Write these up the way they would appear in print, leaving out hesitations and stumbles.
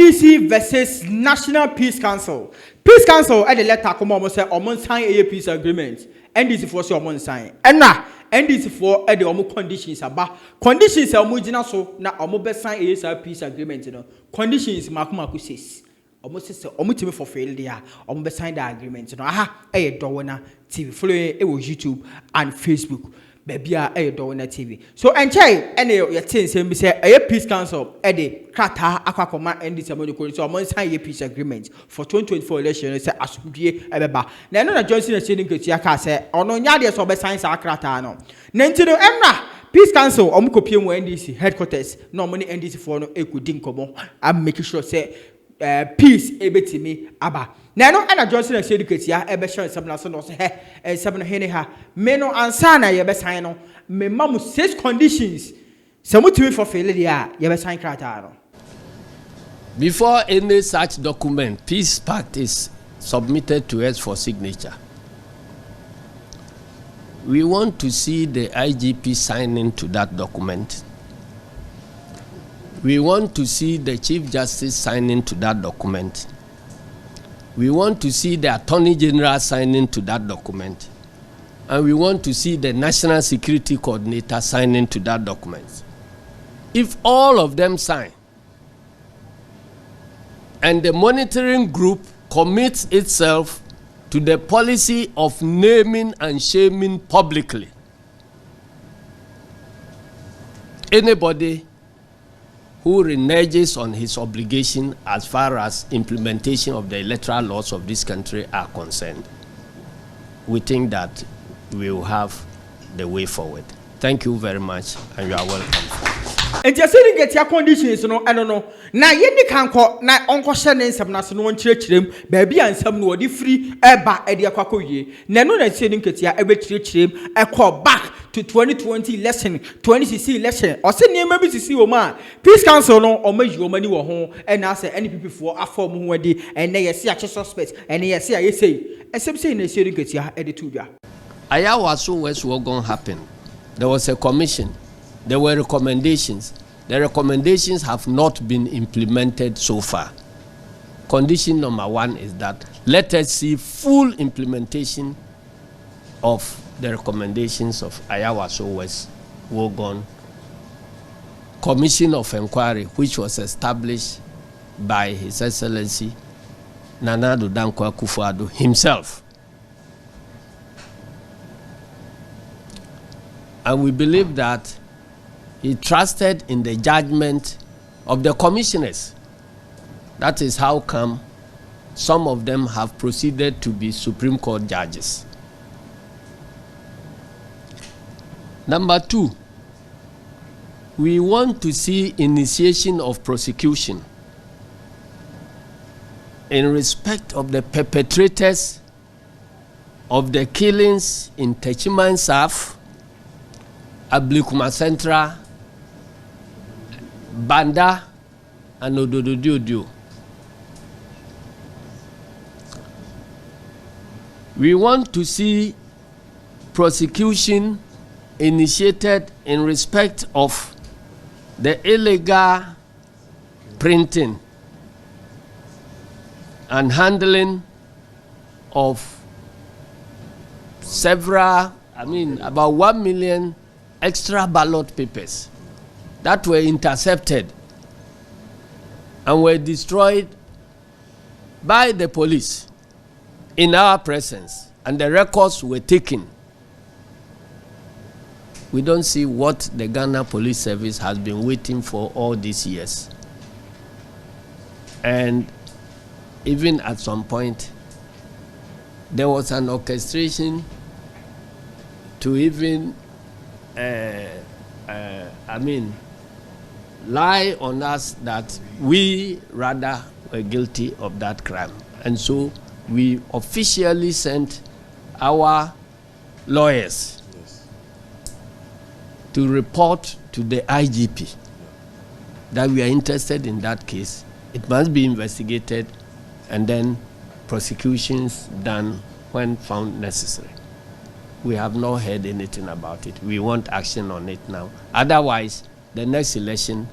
NDC versus National Peace Council. Peace Council at the letter come almost say almost sign a peace agreement. NDC for say almost sign. And now NDC for at the almost conditions about conditions are more so na almost sign a peace agreement. You know conditions Makumaku says almost say almost for failure almost sign the agreement. You know Dowona TV follow it was YouTube and Facebook. Baby Dowona TV. So enchai ene your thing say me say a peace council e de krata akwakoma NDC amonu so amon sign a peace agreement for 2024 election say asudie ebeba. Na no na Johnson say ni nketia ka say ono nya de so be sign sa krata no. Na ntino emra peace council omukopie mu NDC headquarters no money NDC for no ekudi nkomo. I'm making sure say peace ebetimi aba. Na no ana Johnson say educatia ebe share sabna so no say he sabna he ne ha me no ansa na ye be sign no me mamu 6 conditions say mutimi for failure dia ye be sign krata no. Before any such document, peace pact is submitted to us for signature. We want to see the IGP signing to that document. We want to see the Chief Justice signing to that document. We want to see the Attorney General signing to that document. And we want to see the National Security Coordinator signing to that document. If all of them sign, and the monitoring group commits itself to the policy of naming and shaming publicly anybody who reneges on his obligation as far as implementation of the electoral laws of this country are concerned, we think that we will have the way forward. Thank you very much, and you are welcome. And just saying get your conditions, no, I don't know. Now, you can't call na uncle Shannon some national church them, baby, and some no the free eba edia kwakoye. Nano na saying get your every church them, I call back to 2020 election, 2016 election, or send you maybe to see your man. Peace Council no, or make your money or home, and I say any people for a form who and they see a suspect, and they say, I say, except saying they saying get your editorial. Ayawa so what's what going to happen? There was a commission. There were recommendations. The recommendations have not been implemented so far. Condition number 1 is that let us see full implementation of the recommendations of Ayawaso West Wogon Commission of Inquiry, which was established by His Excellency Nana Addo Dankwa Akufo-Addo himself. And we believe that he trusted in the judgment of the commissioners. That is how come some of them have proceeded to be Supreme Court judges. Number 2, we want to see initiation of prosecution in respect of the perpetrators of the killings in Techiman South, Ablikuma Central, Banda, and Odododio. We want to see prosecution initiated in respect of the illegal printing and handling of several, about 1 million extra ballot papers that were intercepted and were destroyed by the police in our presence, and the records were taken. We don't see what the Ghana Police Service has been waiting for all these years. And even at some point, there was an orchestration to even lie on us that we rather were guilty of that crime. And so we officially sent our lawyers to report to the IGP that we are interested in that case. It must be investigated and then prosecutions done when found necessary. We have not heard anything about it. We want action on it now. Otherwise, the next election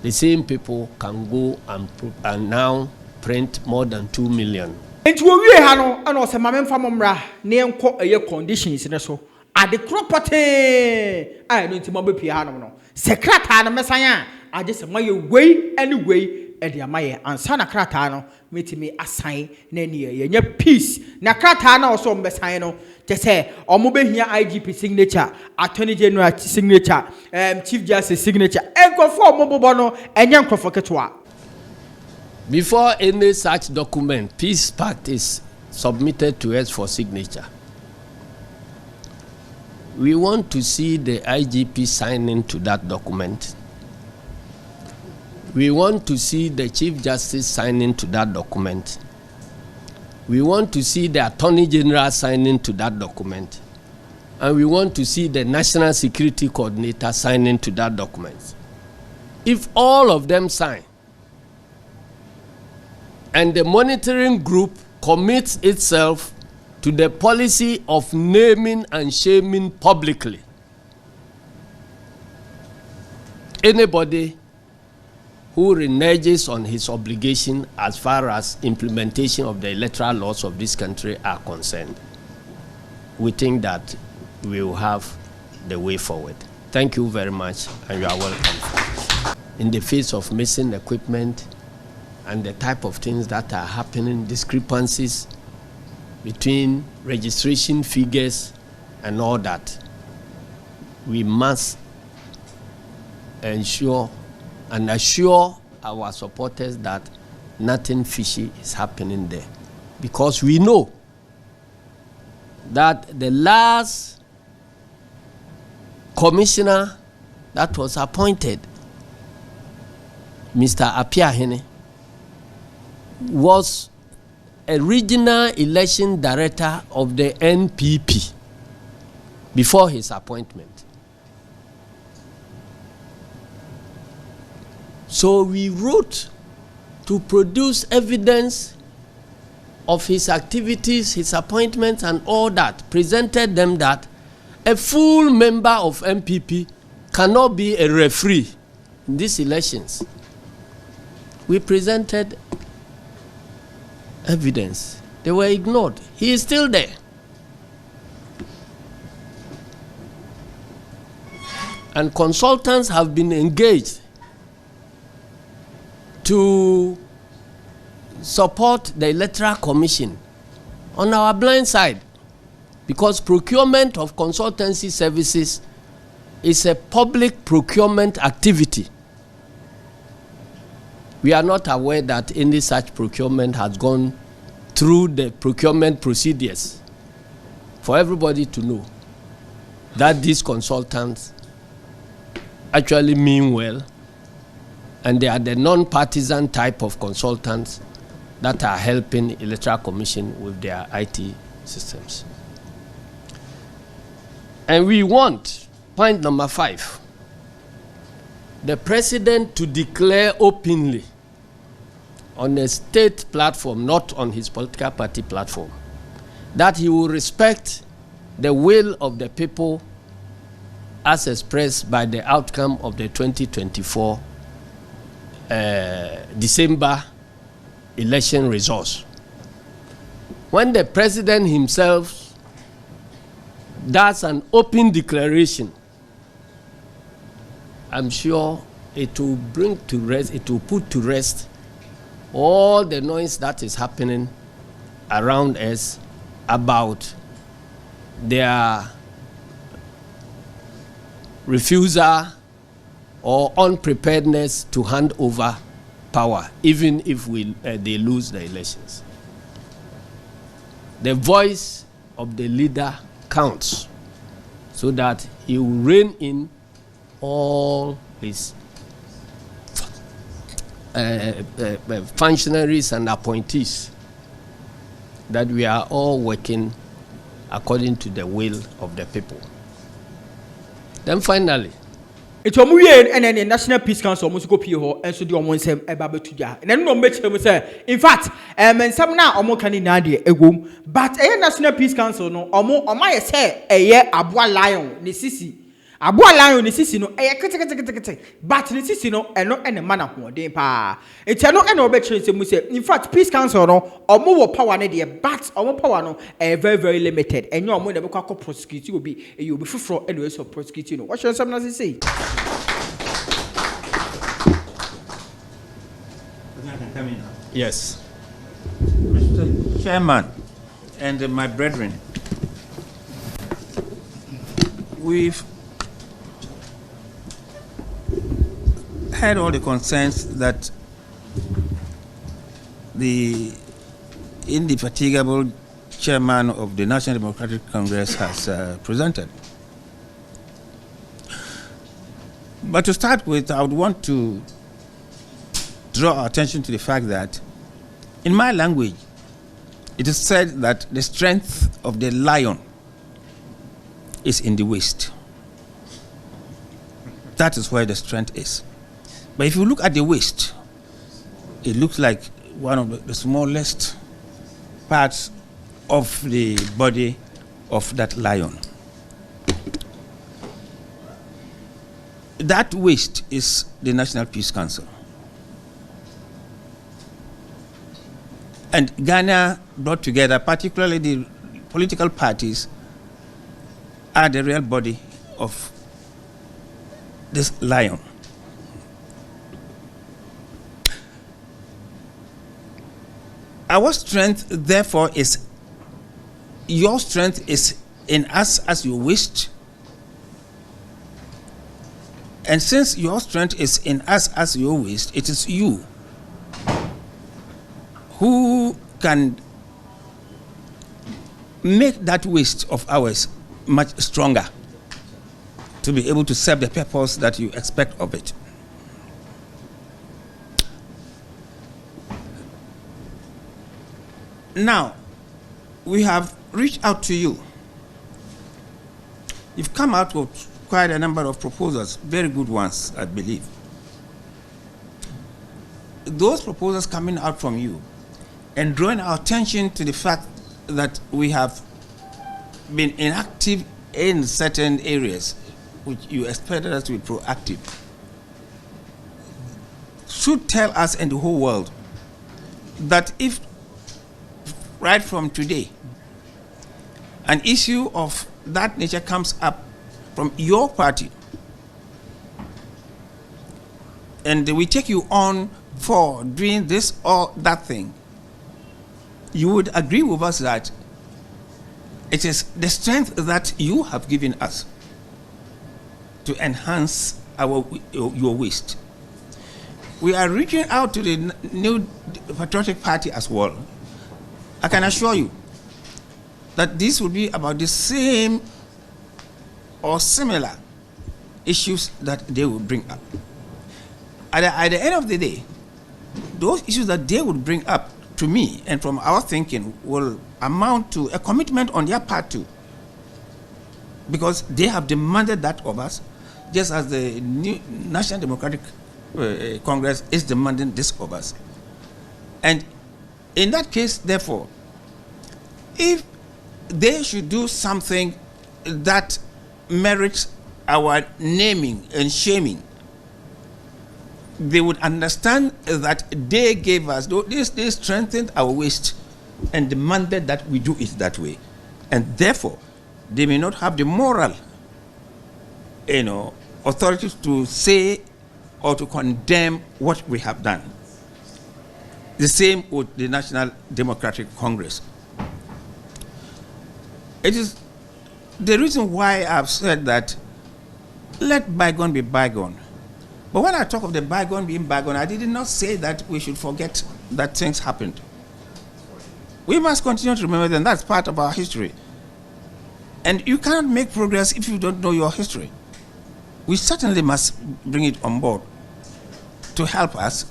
the same people can go and now print more than 2 million. Enti wo wie ha no ana o se mame mfa momra ne enko eye conditions ne so ade kropote ai no nti mo be pia ha no secretary no mesan a ade se maye wei ani wei e de amaye ansa na krata no metimi asan na ni ye nya peace na krata na so mbesan no te se omo behia IGP signature, attorney general signature, chief justice signature enkofo omo bobo no enye nkofo ketwa. Before any such document, peace pact is submitted to us for signature. We want to see the IGP signing to that document. We want to see the Chief Justice signing to that document. We want to see the Attorney General signing to that document. And we want to see the National Security Coordinator signing to that document. If all of them sign, and the monitoring group commits itself to the policy of naming and shaming publicly anybody who reneges on his obligation as far as implementation of the electoral laws of this country are concerned, we think that we will have the way forward. Thank you very much, and you are welcome. In the face of missing equipment and the type of things that are happening, discrepancies between registration figures and all that, we must ensure and assure our supporters that nothing fishy is happening there. Because we know that the last commissioner that was appointed, Mr. Apiahene, was a regional election director of the NPP before his appointment. So we wrote to produce evidence of his activities, his appointments and all that, presented them that a full member of NPP cannot be a referee in these elections. We presented evidence. They were ignored. He is still there. And consultants have been engaged to support the Electoral Commission on our blind side, because procurement of consultancy services is a public procurement activity. We are not aware that any such procurement has gone through the procurement procedures. For everybody to know that these consultants actually mean well, and they are the non-partisan type of consultants that are helping Electoral Commission with their IT systems. And we want, point number 5, the president to declare openly on a state platform, not on his political party platform, that he will respect the will of the people as expressed by the outcome of the 2024 December election results. When the president himself does an open declaration, I'm sure it will bring to rest, it will put to rest all the noise that is happening around us about their refusal or unpreparedness to hand over power, even if they lose the elections. The voice of the leader counts, so that he will rein in all his functionaries and appointees, that we are all working according to the will of the people. Then finally, it's a muye and the National Peace Council must go pay ho and so do on sem e babe tuja. And then no make say, in fact, and some now omo can in idea egum, but a National Peace Council no omo my say a year abwa lion ni sisi. Abo lion ni sisi no kete but ni sisi no eno ene mana hoden pa enti no ene obekire se mu se in fact peace council no omo wo power ne de but omo power no very very limited enye omo na be kwa prosecute obi e obi fufro ene we so prosecute no what should some na say Yes. Mr. Chairman and my brethren, we've heard all the concerns that the indefatigable chairman of the National Democratic Congress has presented. But to start with, I would want to draw our attention to the fact that in my language, it is said that the strength of the lion is in the waist. That is where the strength is. But if you look at the waist, it looks like one of the smallest parts of the body of that lion. That waist is the National Peace Council. And Ghana brought together, particularly the political parties, are the real body of this lion. Our strength, therefore, is your strength is in us as you wished. And since your strength is in us as you wished, it is you who can make that waist of ours much stronger to be able to serve the purpose that you expect of it. Now, we have reached out to you. You've come out with quite a number of proposals, very good ones, I believe. Those proposals coming out from you and drawing our attention to the fact that we have been inactive in certain areas, which you expected us to be proactive, should tell us and the whole world that if right from today an issue of that nature comes up from your party and we take you on for doing this or that thing, you would agree with us that it is the strength that you have given us to enhance your waist. We are reaching out to the new patriotic party as well. I can assure you that this will be about the same or similar issues that they will bring up. At the end of the day, those issues that they would bring up to me and from our thinking will amount to a commitment on their part too, because they have demanded that of us, just as the new National Democratic Congress is demanding this of us. And in that case, therefore, if they should do something that merits our naming and shaming, they would understand that they gave us, they strengthened our waist and demanded that we do it that way. And therefore, they may not have the moral, authority to say or to condemn what we have done. The same with the National Democratic Congress. It is the reason why I've said that let bygone be bygone. But when I talk of the bygone being bygone, I did not say that we should forget that things happened. We must continue to remember them. That's part of our history. And you cannot make progress if you don't know your history. We certainly must bring it on board to help us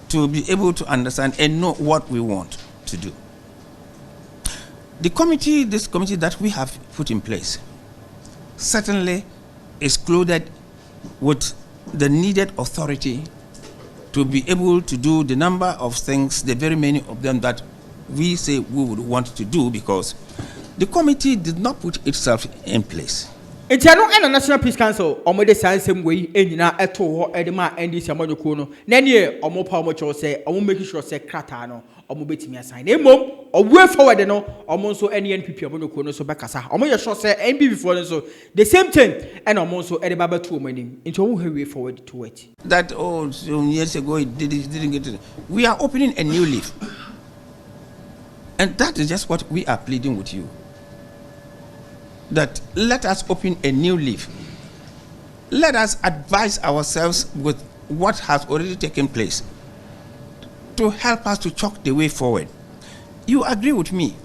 to be able to understand and know what we want to do. This committee that we have put in place certainly is clothed with the needed authority to be able to do the number of things, the very many of them that we say we would want to do, because the committee did not put itself in place. Nti ano na National Peace Council omo de sansem wei enyina eto ho edema NDC amodoko no na ne omo pa omo cho say omo make sure say krata no omo betimi assign na mom owe forward no omo nso NNPP amodoko no so bekasa omo ye sure say NPP for no so the same thing and omo nso ede baba to omo nim nti omo way forward to it that some years ago it didn't get it. We are opening a new leaf, and that is just what we are pleading with you, that let us open a new leaf. Let us advise ourselves with what has already taken place to help us to chalk the way forward. You agree with me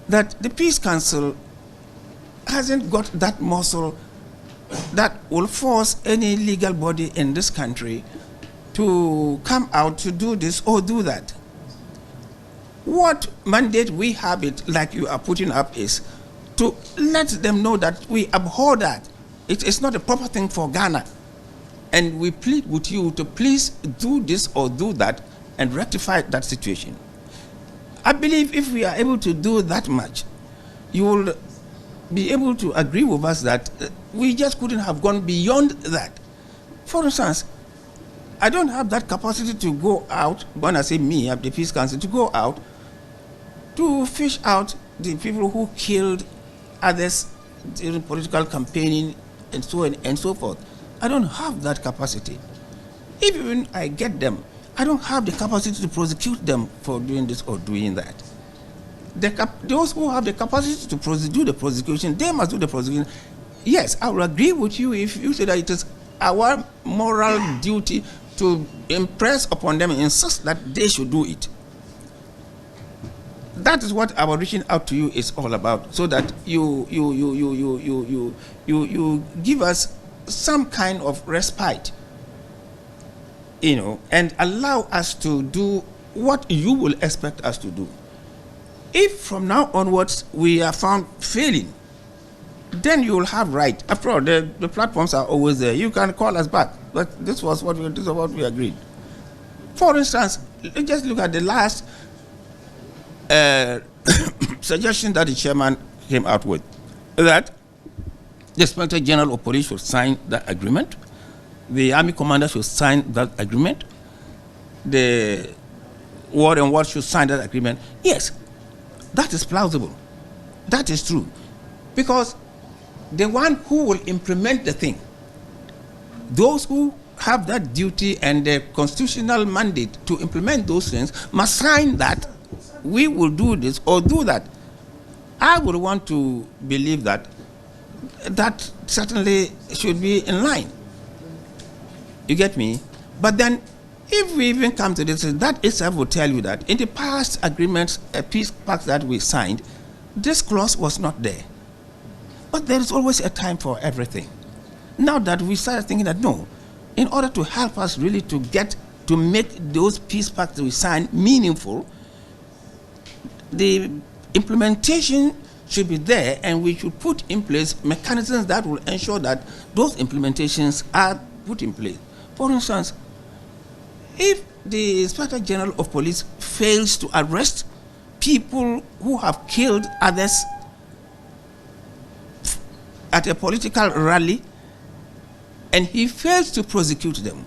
that the Peace Council hasn't got that muscle that will force any legal body in this country to come out to do this or do that. What mandate we have, it like you are putting up, is to let them know that we abhor that. It is not a proper thing for Ghana. And we plead with you to please do this or do that and rectify that situation. I believe if we are able to do that much, you will be able to agree with us that we just couldn't have gone beyond that. For instance, I don't have that capacity to go out, when I say me, the Peace Council, to go out to fish out the people who killed others during political campaigning and so on and so forth. I don't have that capacity. Even I get them, I don't have the capacity to prosecute them for doing this or doing that. Those who have the capacity to do the prosecution, they must do the prosecution. Yes, I will agree with you if you say that it is our moral duty to impress upon them and insist that they should do it. That is what our reaching out to you is all about, so that you give us some kind of respite, and allow us to do what you will expect us to do. If from now onwards we are found failing, then you will have right. After all, the platforms are always there. You can call us back. But this is what we agreed. For instance, just look at the last suggestion that the chairman came out with, that the Inspector General of Police should sign that agreement, the Army Commander should sign that agreement, the Ward and Ward should sign that agreement. Yes, that is plausible. That is true. Because the one who will implement the thing, those who have that duty and the constitutional mandate to implement those things must sign that we will do this or do that. I would want to believe that certainly should be in line. You get me? But then if we even come to this, that itself will tell you that in the past agreements, peace pacts that we signed, this clause was not there. But there is always a time for everything. Now that we started thinking that no, in order to help us really to make those peace pacts that we signed meaningful, the implementation should be there, and we should put in place mechanisms that will ensure that those implementations are put in place. For instance, if the Inspector General of Police fails to arrest people who have killed others at a political rally, and he fails to prosecute them,